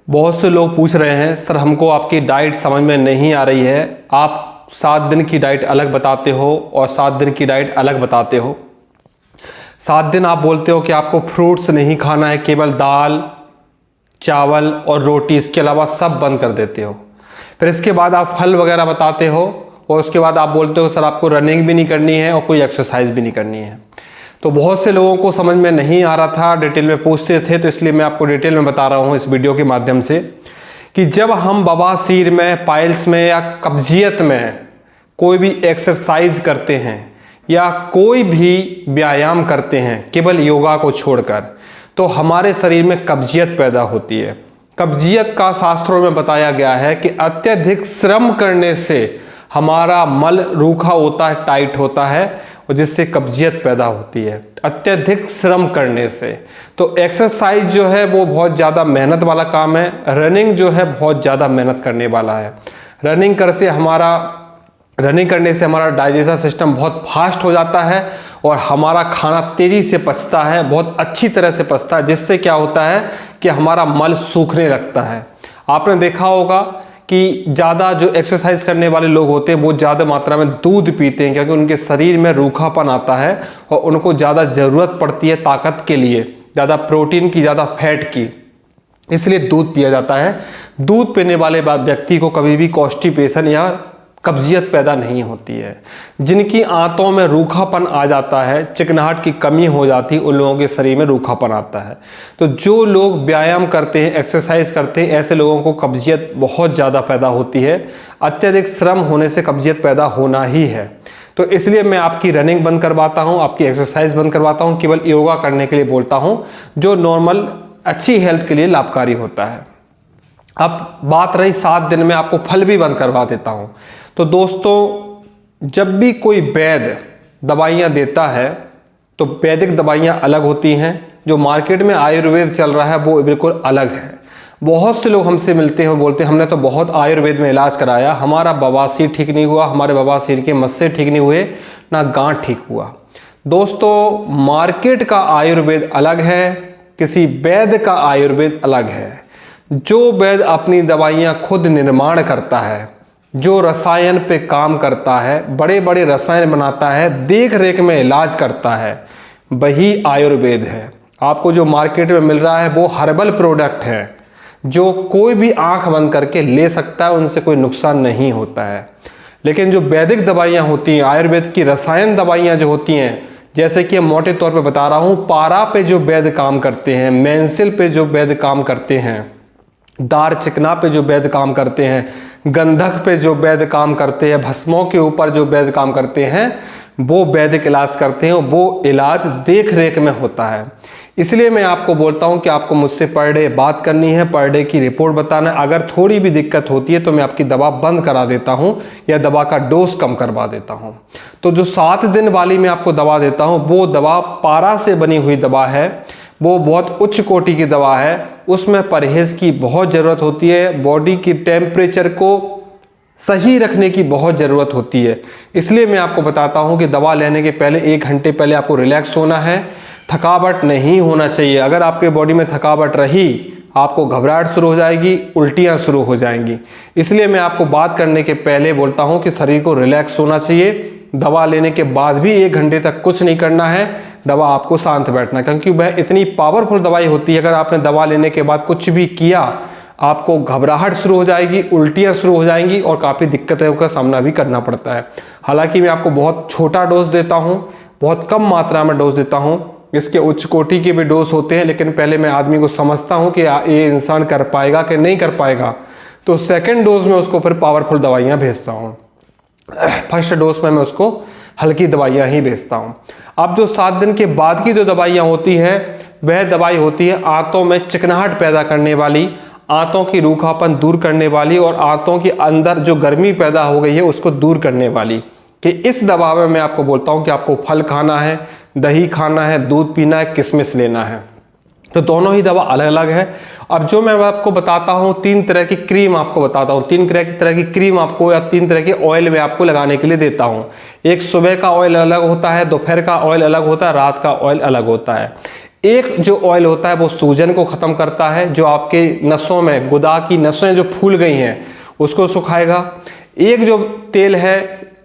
बहुत से लोग पूछ रहे हैं सर हमको आपकी डाइट समझ में नहीं आ रही है, आप 7 दिन की डाइट अलग बताते हो और 7 दिन की डाइट अलग बताते हो। 7 दिन आप बोलते हो कि आपको फ्रूट्स नहीं खाना है, केवल दाल चावल और रोटी, इसके अलावा सब बंद कर देते हो। फिर इसके बाद आप फल वगैरह बताते हो और उसके बाद आप बोलते हो सर आपको रनिंग भी नहीं करनी है और कोई एक्सरसाइज भी नहीं करनी है। तो बहुत से लोगों को समझ में नहीं आ रहा था, डिटेल में पूछते थे, तो इसलिए मैं आपको डिटेल में बता रहा हूँ इस वीडियो के माध्यम से कि जब हम बवासीर में, पाइल्स में या कब्जियत में कोई भी एक्सरसाइज करते हैं या कोई भी व्यायाम करते हैं केवल योगा को छोड़कर, तो हमारे शरीर में कब्जियत पैदा होती है। कब्जियत का शास्त्रों में बताया गया है कि अत्यधिक श्रम करने से हमारा मल रूखा होता है, टाइट होता है और जिससे कब्जियत पैदा होती है अत्यधिक श्रम करने से। तो एक्सरसाइज जो है वो बहुत ज़्यादा मेहनत वाला काम है, रनिंग जो है बहुत ज़्यादा मेहनत करने वाला है। रनिंग करने से हमारा डाइजेशन सिस्टम बहुत फास्ट हो जाता है और हमारा खाना तेज़ी से पचता है, बहुत अच्छी तरह से पचता है, जिससे क्या होता है कि हमारा मल सूखने लगता है। आपने देखा होगा कि ज़्यादा जो एक्सरसाइज करने वाले लोग होते हैं वो ज़्यादा मात्रा में दूध पीते हैं, क्योंकि उनके शरीर में रूखापन आता है और उनको ज़्यादा ज़रूरत पड़ती है ताकत के लिए, ज़्यादा प्रोटीन की, ज़्यादा फैट की, इसलिए दूध पिया जाता है। दूध पीने वाले व्यक्ति को कभी भी कॉन्स्टिपेशन या कब्जियत पैदा नहीं होती है। जिनकी आंतों में रूखापन आ जाता है, चिकनाहट की कमी हो जाती है, उन लोगों के शरीर में रूखापन आता है। तो जो लोग व्यायाम करते हैं, एक्सरसाइज करते हैं, ऐसे लोगों को कब्जियत बहुत ज़्यादा पैदा होती है। अत्यधिक श्रम होने से कब्जियत पैदा होना ही है। तो इसलिए मैं आपकी रनिंग बंद करवाता हूँ, आपकी एक्सरसाइज बंद करवाता हूँ, केवल योगा करने के लिए बोलता हूँ जो नॉर्मल अच्छी हेल्थ के लिए लाभकारी होता है। अब बात रही 7 दिन में आपको फल भी बंद करवा देता हूँ। तो दोस्तों, जब भी कोई वैद्य दवाइयाँ देता है तो वैदिक दवाइयाँ अलग होती हैं, जो मार्केट में आयुर्वेद चल रहा है वो बिल्कुल अलग है। बहुत से लोग हमसे मिलते हैं, बोलते हैं हमने तो बहुत आयुर्वेद में इलाज कराया, हमारा बवासीर ठीक नहीं हुआ, हमारे बवासीर के मस्से ठीक नहीं हुए, ना गांठ ठीक हुआ। दोस्तों, मार्केट का आयुर्वेद अलग है, किसी वैद्य का आयुर्वेद अलग है। जो वैद्य अपनी दवाइयाँ खुद निर्माण करता है, जो रसायन पे काम करता है, बड़े बड़े रसायन बनाता है, देख रेख में इलाज करता है, वही आयुर्वेद है। आपको जो मार्केट में मिल रहा है वो हर्बल प्रोडक्ट है, जो कोई भी आंख बंद करके ले सकता है, उनसे कोई नुकसान नहीं होता है। लेकिन जो वैदिक दवाइयाँ होती हैं, आयुर्वेद की रसायन दवाइयाँ जो होती हैं, जैसे कि मोटे तौर पे बता रहा हूँ, पारा पे जो वैद्य काम करते हैं, मेंसिल पे जो वैद्य काम करते हैं, दार चिकना पे जो वैद्य काम करते हैं, गंधक पे जो वैद्य काम करते हैं, भस्मों के ऊपर जो वैद्य काम करते हैं, वो वैदिक इलाज करते हैं। वो इलाज देख रेख में होता है। इसलिए मैं आपको बोलता हूं कि आपको मुझसे पर डे बात करनी है, पर डे की रिपोर्ट बताना है। अगर थोड़ी भी दिक्कत होती है तो मैं आपकी दवा बंद करा देता हूं या दवा का डोज कम करवा देता हूं। तो जो 7 दिन वाली मैं आपको दवा देता हूं वो दवा पारा से बनी हुई दवा है, वो बहुत उच्च कोटि की दवा है। उसमें परहेज की बहुत ज़रूरत होती है, बॉडी की टेम्परेचर को सही रखने की बहुत ज़रूरत होती है। इसलिए मैं आपको बताता हूं कि दवा लेने के पहले 1 घंटे पहले आपको रिलैक्स होना है, थकावट नहीं होना चाहिए। अगर आपके बॉडी में थकावट रही, आपको घबराहट शुरू हो जाएगी, उल्टियाँ शुरू हो जाएंगी। इसलिए मैं आपको बात करने के पहले बोलता हूँ कि शरीर को रिलैक्स होना चाहिए। दवा लेने के बाद भी 1 घंटे तक कुछ नहीं करना है, दवा आपको शांत बैठना, क्योंकि वह इतनी पावरफुल दवाई होती है। अगर आपने दवा लेने के बाद कुछ भी किया, आपको घबराहट शुरू हो जाएगी, उल्टियाँ शुरू हो जाएंगी और काफ़ी दिक्कतों का सामना भी करना पड़ता है। हालांकि मैं आपको बहुत छोटा डोज देता हूँ, बहुत कम मात्रा में डोज देता हूँ। इसके उच्च कोटि के भी डोज होते हैं, लेकिन पहले मैं आदमी को समझता हूँ कि ये इंसान कर पाएगा कि नहीं कर पाएगा, तो सेकेंड डोज में उसको फिर पावरफुल दवाइयाँ भेजता हूँ। फर्स्ट डोज में मैं उसको हल्की दवाइयाँ ही भेजता हूँ। अब जो 7 दिन के बाद की जो दवाइयाँ होती है, वह दवाई होती है आंतों में चिकनाहट पैदा करने वाली, आंतों की रूखापन दूर करने वाली और आंतों के अंदर जो गर्मी पैदा हो गई है उसको दूर करने वाली। कि इस दवा में मैं आपको बोलता हूँ कि आपको फल खाना है, दही खाना है, दूध पीना है, किशमिश लेना है। तो दोनों ही दवा अलग अलग है। अब जो मैं आपको बताता हूँ, 3 तरह की क्रीम आपको बताता हूँ, 3 तरह की क्रीम आपको या 3 तरह के ऑयल में आपको लगाने के लिए देता हूँ। एक सुबह का ऑयल अलग होता है, दोपहर का ऑयल अलग होता है, रात का ऑयल अलग होता है। एक जो ऑयल होता है वो सूजन को ख़त्म करता है, जो आपके नसों में गुदा की नसें जो फूल गई हैं उसको सुखाएगा। एक जो तेल है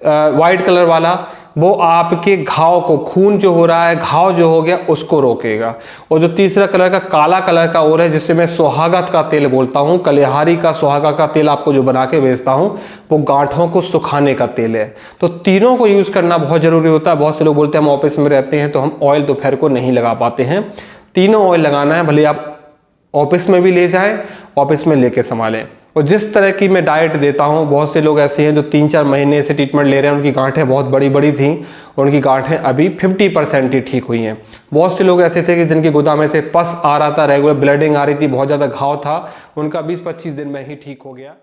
वाइट कलर वाला, वो आपके घाव को, खून जो हो रहा है, घाव जो हो गया उसको रोकेगा। और जो तीसरा कलर का काला कलर का और है, जिससे मैं सुहागत का तेल बोलता हूँ, कलिहारी का सुहागा का तेल आपको जो बना के बेचता हूँ, वो गांठों को सुखाने का तेल है। तो तीनों को यूज़ करना बहुत ज़रूरी होता है। बहुत से लोग बोलते हैं हम ऑफिस में रहते हैं तो हम ऑयल दोपहर को नहीं लगा पाते हैं। तीनों ऑयल लगाना है, भले आप ऑफिस में भी ले जाएं, ऑफिस में लेके संभालें। और जिस तरह की मैं डाइट देता हूं, बहुत से लोग ऐसे हैं जो 3-4 महीने से ट्रीटमेंट ले रहे हैं, उनकी गांठें बहुत बड़ी बड़ी थी, उनकी गांठें अभी 50% ही ठीक हुई हैं। बहुत से लोग ऐसे थे कि जिनकी गुदा में से पस आ रहा था, रेगुलर ब्लीडिंग आ रही थी, बहुत ज़्यादा घाव था, उनका 20-25 दिन में ही ठीक हो गया।